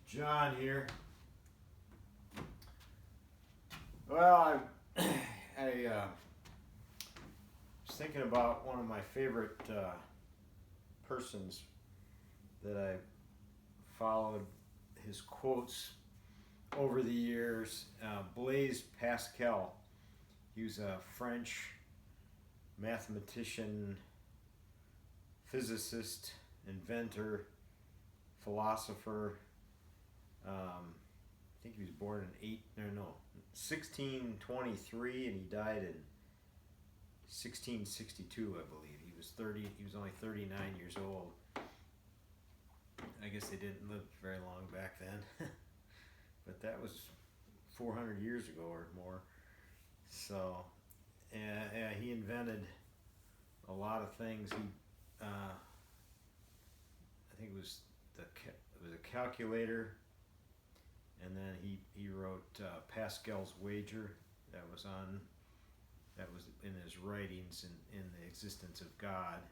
John here. Well, I was thinking about one of my favorite persons that I followed his quotes over the years. Blaise Pascal. He was a French mathematician, physicist, inventor, philosopher. I think he was born in 1623, and he died in 1662, I believe. He was only 39 years old. I guess they didn't live very long back then, but that was 400 years ago or more. So, he invented a lot of things. I think it was a calculator, and then he wrote Pascal's Wager. That was in his writings in the existence of God,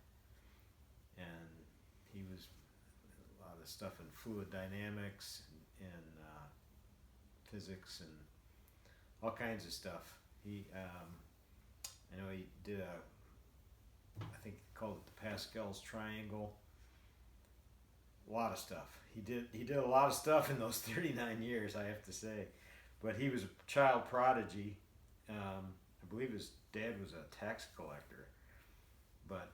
and he was a lot of stuff in fluid dynamics and physics and all kinds of stuff. I know he did I think he called it the Pascal's Triangle. A lot of stuff. He did a lot of stuff in those 39 years, I have to say. But he was a child prodigy. I believe his dad was a tax collector. But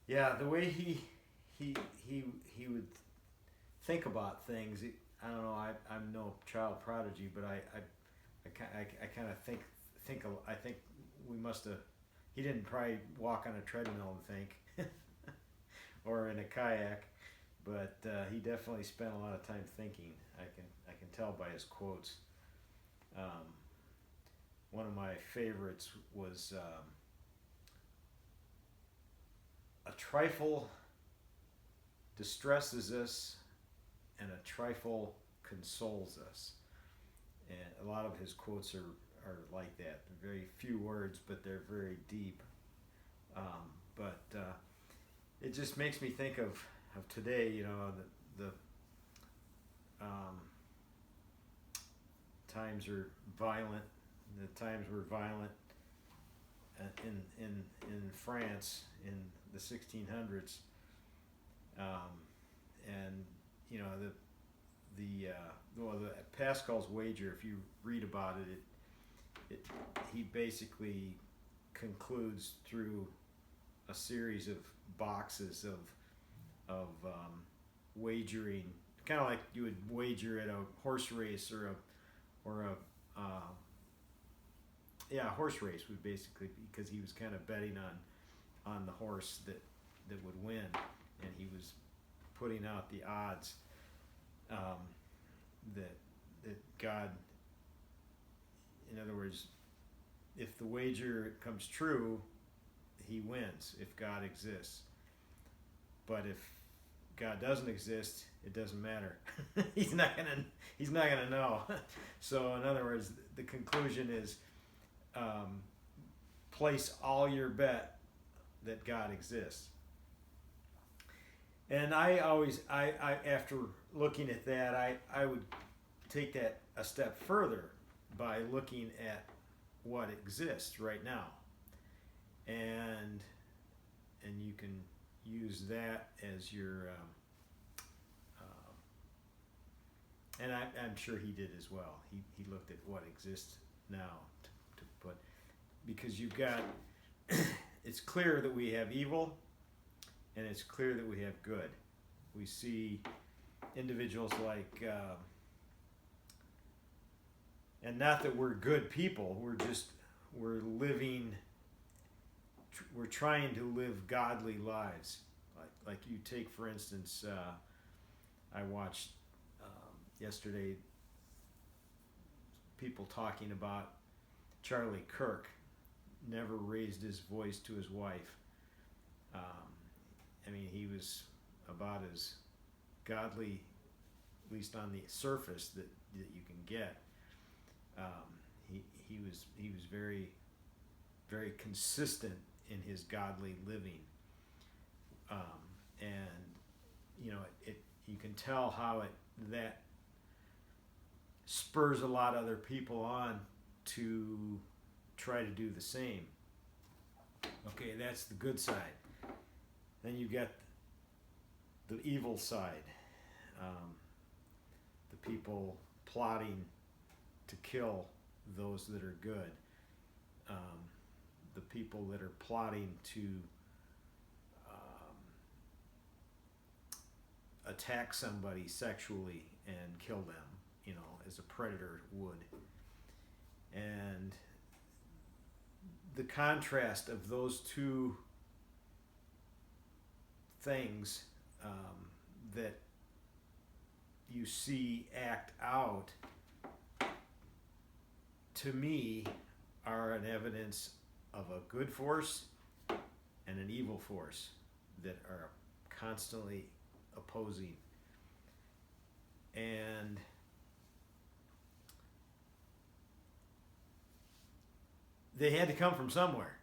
yeah, the way he would think about things. I don't know. I'm no child prodigy, but I kind of think we must have. He didn't probably walk on a treadmill and think. Or in a kayak, but he definitely spent a lot of time thinking. I can tell by his quotes. One of my favorites was a trifle distresses us, and a trifle consoles us. And a lot of his quotes are like that. They're very few words, but they're very deep. But it just makes me think of today. You know, the times are violent. The times were violent in France in the 1600s, and you know the Pascal's Wager. If you read about it, he basically concludes through a series of boxes of wagering, kind of like you would wager at a horse race or a horse race would basically, because he was kind of betting on the horse that would win, and he was putting out the odds that God, in other words, if the wager comes true, he wins if God exists. But if God doesn't exist, it doesn't matter. He's not gonna know. So in other words, the conclusion is place all your bet that God exists. And I after looking at that, I would take that a step further by looking at what exists right now. And you can use that as your and I'm sure he did as well. He looked at what exists now to put, because you've got it's clear that we have evil, and it's clear that we have good. We see individuals like and not that we're good people, we're living, we're trying to live godly lives. Like you take, for instance, I watched yesterday people talking about Charlie Kirk never raised his voice to his wife. I mean, he was about as godly, at least on the surface, that you can get. He was very, very consistent in his godly living, and you can tell how that spurs a lot of other people on to try to do the same. Okay, that's the good side. Then you get the evil side, the people plotting to kill those that are good, the people that are plotting to attack somebody sexually and kill them, as a predator would. And the contrast of those two things that you see act out, to me, are an evidence of a good force and an evil force that are constantly opposing. And they had to come from somewhere.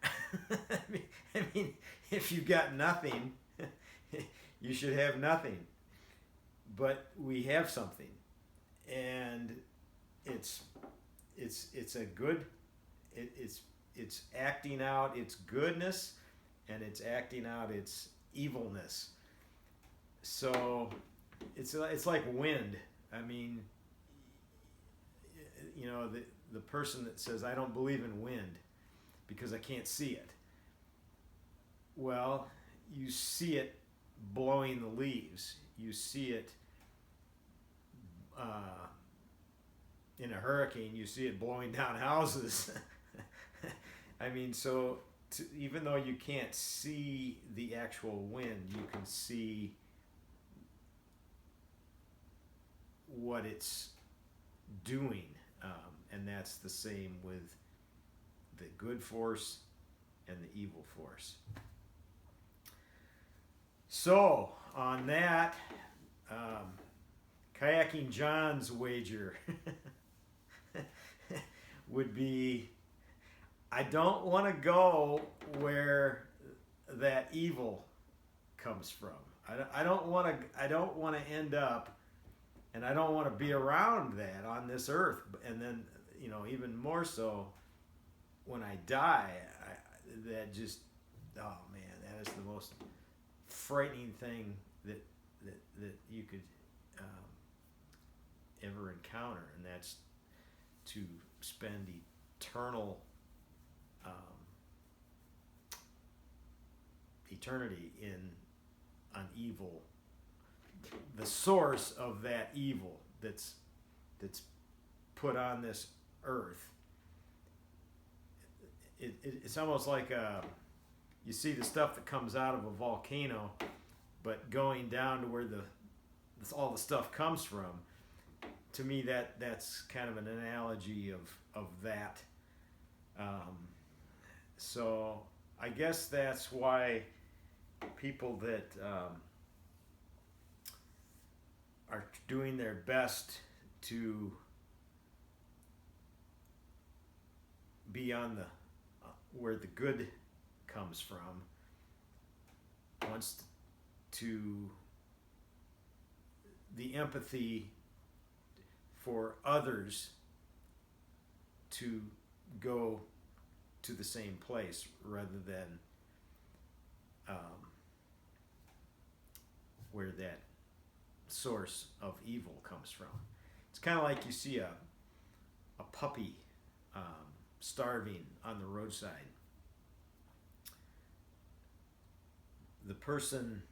I mean, if you've got nothing, you should have nothing. But we have something, and it's acting out its goodness, and it's acting out its evilness. So it's like wind. I mean, the person that says, I don't believe in wind because I can't see it. Well, you see it blowing the leaves. You see it in a hurricane. You see it blowing down houses. I mean, so even though you can't see the actual wind, you can see what it's doing. And that's the same with the good force and the evil force. So, on that, Kayaking John's wager would be, I don't want to go where that evil comes from. I don't want to end up, and I don't want to be around that on this earth. And then, even more so when I die, that just, oh man, that is the most frightening thing that you could ever encounter, and that's to spend eternal eternity in an evil, the source of that evil that's put on this earth. It's almost like you see the stuff that comes out of a volcano, but going down to where all the stuff comes from. To me, that's kind of an analogy of that. So I guess that's why people that are doing their best to be on the where the good comes from, wants to the empathy for others to go to the same place rather than where that source of evil comes from. It's kind of like you see a puppy starving on the roadside. The person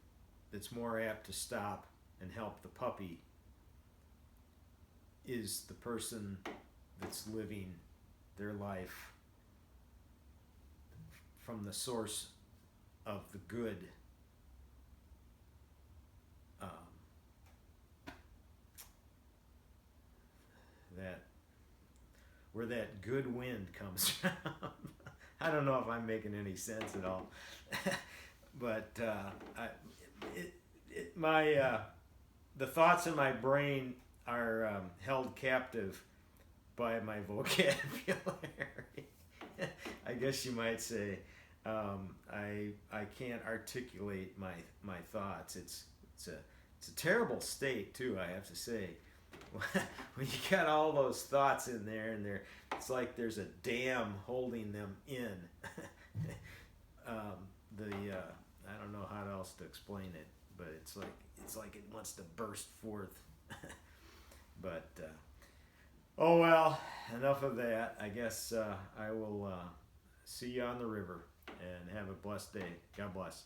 that's more apt to stop and help the puppy is the person that's living their life from the source of the good, that where that good wind comes from. I don't know if I'm making any sense at all, but the thoughts in my brain are held captive by my vocabulary. I guess you might say. I can't articulate my thoughts. It's It's a terrible state too, I have to say. When you got all those thoughts in there, and it's like there's a dam holding them in. I don't know how else to explain it, but it's like it wants to burst forth. But oh well, enough of that. I guess I will see you on the river, and have a blessed day. God bless.